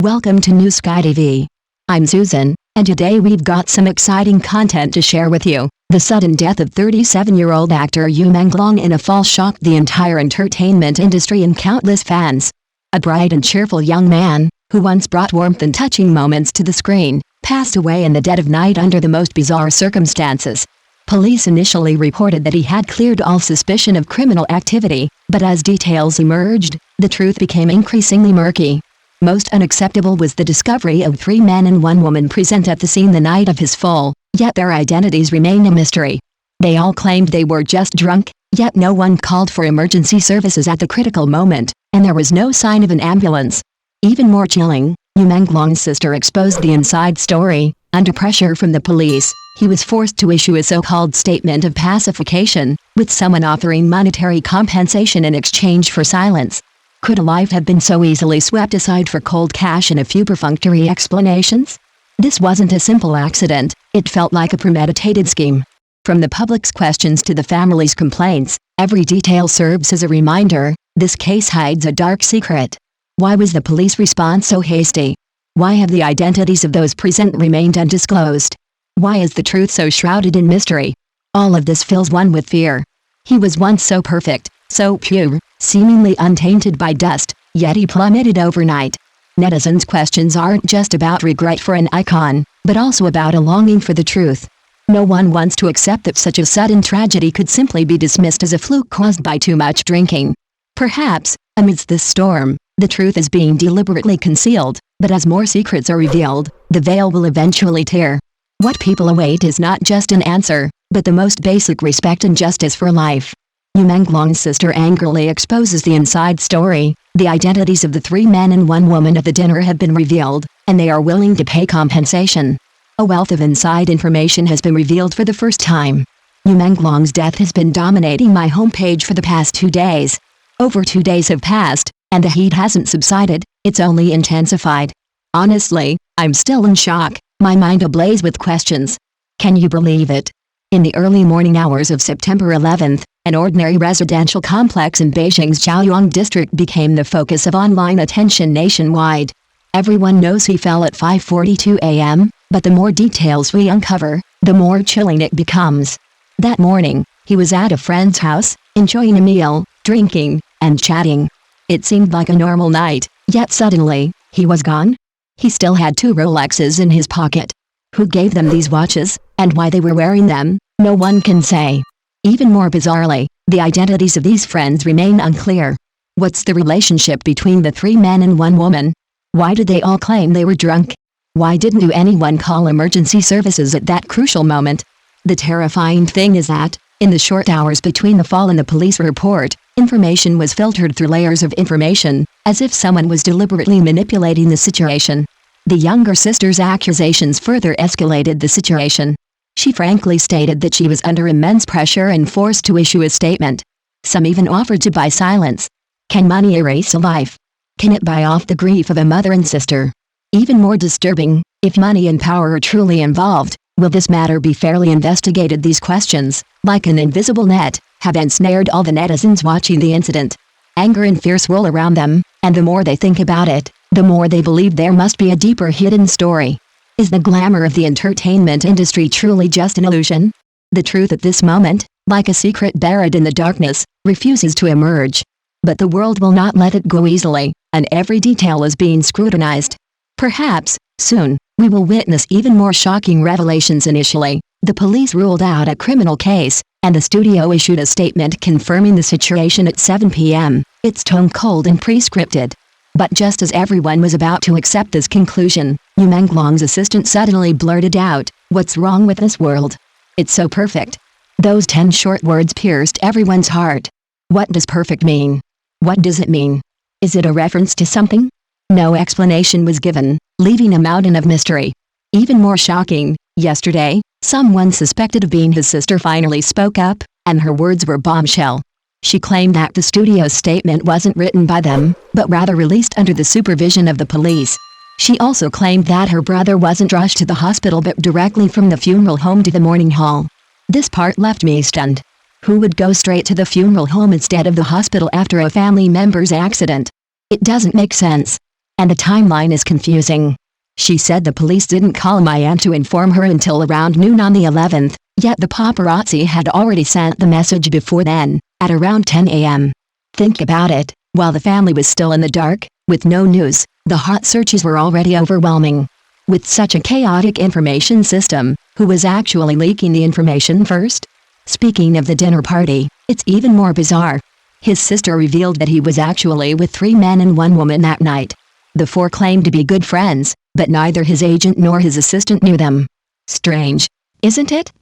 Welcome to New Sky TV. I'm Susan, and today we've got some exciting content to share with you. The sudden death of 37-year-old actor Menglong in a fall shocked the entire entertainment industry and countless fans. A bright and cheerful young man, who once brought warmth and touching moments to the screen, passed away in the dead of night under the most bizarre circumstances. Police initially reported that he had cleared all suspicion of criminal activity, but as details emerged, the truth became increasingly murky. Most unacceptable was the discovery of 3 men and 1 woman present at the scene the night of his fall, yet their identities remain a mystery. They all claimed they were just drunk, yet no one called for emergency services at the critical moment, and there was no sign of an ambulance. Even more chilling, Menglong's sister exposed the inside story. Under pressure from the police, he was forced to issue a so-called statement of pacification, with someone offering monetary compensation in exchange for silence. Could a life have been so easily swept aside for cold cash and a few perfunctory explanations? This wasn't a simple accident, it felt like a premeditated scheme. From the public's questions to the family's complaints, every detail serves as a reminder, this case hides a dark secret. Why was the police response so hasty? Why have the identities of those present remained undisclosed? Why is the truth so shrouded in mystery? All of this fills one with fear. He was once so perfect, so pure, seemingly untainted by dust, yet he plummeted overnight. Netizens' questions aren't just about regret for an icon, but also about a longing for the truth. No one wants to accept that such a sudden tragedy could simply be dismissed as a fluke caused by too much drinking. Perhaps, amidst this storm, the truth is being deliberately concealed, but as more secrets are revealed, the veil will eventually tear. What people await is not just an answer, but the most basic respect and justice for life. Menglong's sister angrily exposes the inside story. The identities of the 3 men and 1 woman at the dinner have been revealed, and they are willing to pay compensation. A wealth of inside information has been revealed for the first time. Menglong's death has been dominating my homepage for the past 2 days. Over 2 days have passed, and the heat hasn't subsided, it's only intensified. Honestly, I'm still in shock, my mind ablaze with questions. Can you believe it? In the early morning hours of September 11th, an ordinary residential complex in Beijing's Zhaoyang district became the focus of online attention nationwide. Everyone knows he fell at 5:42 a.m., but the more details we uncover, the more chilling it becomes. That morning, he was at a friend's house, enjoying a meal, drinking, and chatting. It seemed like a normal night, yet suddenly, he was gone. He still had 2 Rolexes in his pocket. Who gave them these watches, and why they were wearing them, no one can say. Even more bizarrely, the identities of these friends remain unclear. What's the relationship between the 3 men and 1 woman? Why did they all claim they were drunk? Why didn't anyone call emergency services at that crucial moment? The terrifying thing is that, in the short hours between the fall and the police report, information was filtered through layers of information, as if someone was deliberately manipulating the situation. The younger sister's accusations further escalated the situation. She frankly stated that she was under immense pressure and forced to issue a statement. Some even offered to buy silence. Can money erase a life? Can it buy off the grief of a mother and sister? Even more disturbing, if money and power are truly involved, will this matter be fairly investigated? These questions, like an invisible net, have ensnared all the netizens watching the incident. Anger and fear swirl around them, and the more they think about it, the more they believe there must be a deeper hidden story. Is the glamour of the entertainment industry truly just an illusion? The truth at this moment, like a secret buried in the darkness, refuses to emerge. But the world will not let it go easily, and every detail is being scrutinized. Perhaps, soon, we will witness even more shocking revelations. Initially, the police ruled out a criminal case, and the studio issued a statement confirming the situation at 7 p.m., its tone cold and pre-scripted. But just as everyone was about to accept this conclusion, Menglong's assistant suddenly blurted out, "What's wrong with this world? It's so perfect." Those 10 short words pierced everyone's heart. What does perfect mean? What does it mean? Is it a reference to something? No explanation was given, leaving a mountain of mystery. Even more shocking, yesterday, someone suspected of being his sister finally spoke up, and her words were bombshell. She claimed that the studio's statement wasn't written by them, but rather released under the supervision of the police. She also claimed that her brother wasn't rushed to the hospital but directly from the funeral home to the mourning hall. This part left me stunned. Who would go straight to the funeral home instead of the hospital after a family member's accident? It doesn't make sense. and the timeline is confusing. She said the police didn't call my aunt to inform her until around noon on the 11th, yet the paparazzi had already sent the message before then, at around 10 a.m. Think about it, while the family was still in the dark, with no news, the hot searches were already overwhelming. With such a chaotic information system, who was actually leaking the information first? Speaking of the dinner party, it's even more bizarre. His sister revealed that he was actually with 3 men and 1 woman that night. The 4 claimed to be good friends, but neither his agent nor his assistant knew them. Strange, isn't it?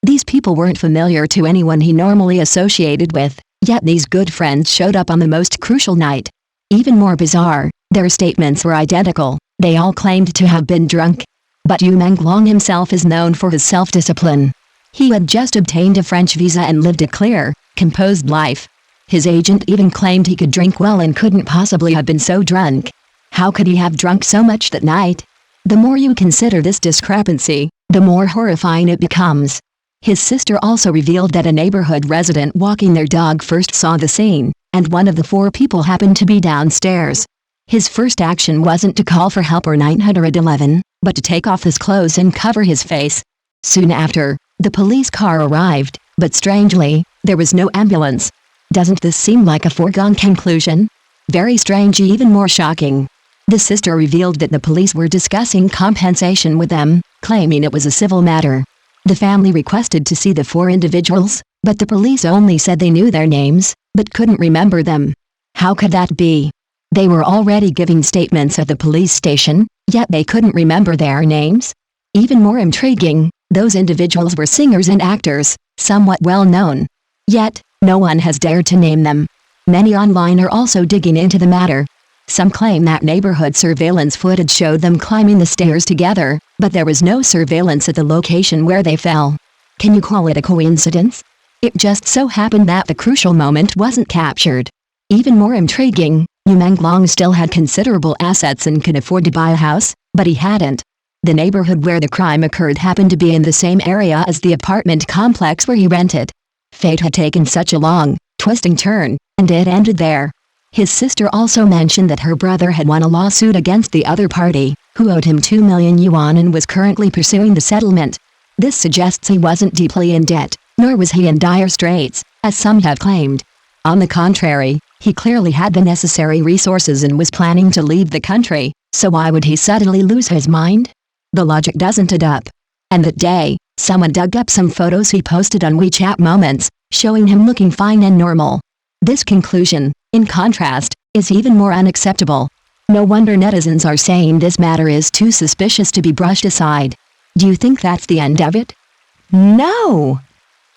These people weren't familiar to anyone he normally associated with, yet these good friends showed up on the most crucial night. Even more bizarre, their statements were identical. They all claimed to have been drunk. But Menglong himself is known for his self-discipline. He had just obtained a French visa and lived a clear, composed life. His agent even claimed he could drink well and couldn't possibly have been so drunk. How could he have drunk so much that night? The more you consider this discrepancy, the more horrifying it becomes. His sister also revealed that a neighborhood resident walking their dog first saw the scene, and one of the 4 people happened to be downstairs. His first action wasn't to call for help or 911, but to take off his clothes and cover his face. Soon after, the police car arrived, but strangely, there was no ambulance. Doesn't this seem like a foregone conclusion? Very strange, even more shocking. The sister revealed that the police were discussing compensation with them, claiming it was a civil matter. The family requested to see the 4 individuals, but the police only said they knew their names, but couldn't remember them. How could that be? They were already giving statements at the police station, yet they couldn't remember their names? Even more intriguing, those individuals were singers and actors, somewhat well known. Yet, no one has dared to name them. Many online are also digging into the matter. Some claim that neighborhood surveillance footage showed them climbing the stairs together, but there was no surveillance at the location where they fell. Can you call it a coincidence? It just so happened that the crucial moment wasn't captured. Even more intriguing, Menglong still had considerable assets and could afford to buy a house, but he hadn't. The neighborhood where the crime occurred happened to be in the same area as the apartment complex where he rented. Fate had taken such a long, twisting turn, and it ended there. His sister also mentioned that her brother had won a lawsuit against the other party, who owed him 2 million yuan and was currently pursuing the settlement. This suggests he wasn't deeply in debt, nor was he in dire straits, as some have claimed. On the contrary, he clearly had the necessary resources and was planning to leave the country, so why would he suddenly lose his mind? The logic doesn't add up. And that day, someone dug up some photos he posted on WeChat Moments, showing him looking fine and normal. This conclusion, in contrast, is even more unacceptable. No wonder netizens are saying this matter is too suspicious to be brushed aside. Do you think that's the end of it? No!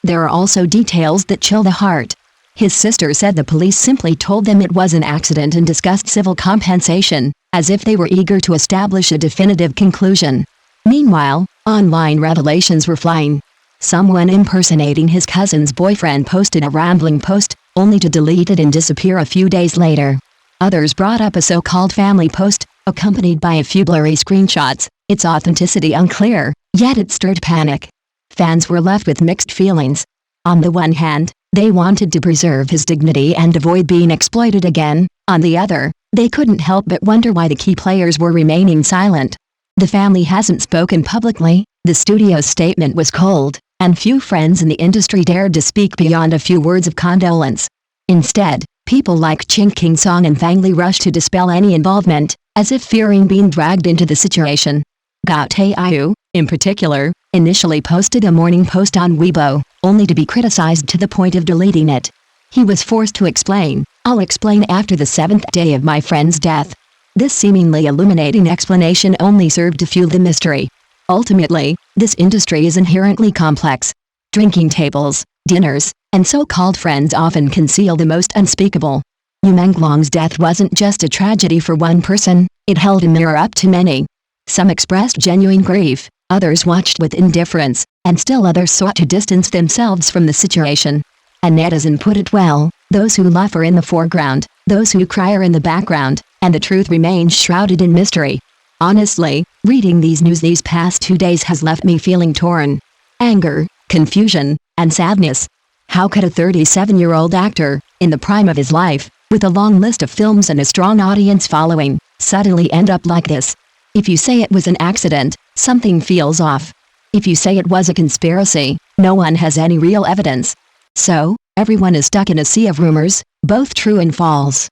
There are also details that chill the heart. His sister said the police simply told them it was an accident and discussed civil compensation, as if they were eager to establish a definitive conclusion. Meanwhile, online revelations were flying. Someone impersonating his cousin's boyfriend posted a rambling post, only to delete it and disappear a few days later. Others brought up a so-called family post, accompanied by a few blurry screenshots, its authenticity unclear, yet it stirred panic. Fans were left with mixed feelings. On the one hand, they wanted to preserve his dignity and avoid being exploited again. On the other, they couldn't help but wonder why the key players were remaining silent. The family hasn't spoken publicly, the studio's statement was cold, and few friends in the industry dared to speak beyond a few words of condolence. Instead, people like Ching King Song and Fang Li rushed to dispel any involvement, as if fearing being dragged into the situation. Gao Taiyu, in particular, initially posted a morning post on Weibo, only to be criticized to the point of deleting it. He was forced to explain, "I'll explain after the 7th day of my friend's death." This seemingly illuminating explanation only served to fuel the mystery. Ultimately, this industry is inherently complex. Drinking tables, dinners, and so-called friends often conceal the most unspeakable. Menglong's death wasn't just a tragedy for one person, it held a mirror up to many. Some expressed genuine grief, others watched with indifference, and still others sought to distance themselves from the situation. A netizen put it well, those who laugh are in the foreground, those who cry are in the background, and the truth remains shrouded in mystery. Honestly, reading these news these past 2 days has left me feeling torn. Anger, confusion, and sadness. How could a 37-year-old actor, in the prime of his life, with a long list of films and a strong audience following, suddenly end up like this. If you say it was an accident, something feels off. If you say it was a conspiracy, no one has any real evidence. So, everyone is stuck in a sea of rumors, both true and false.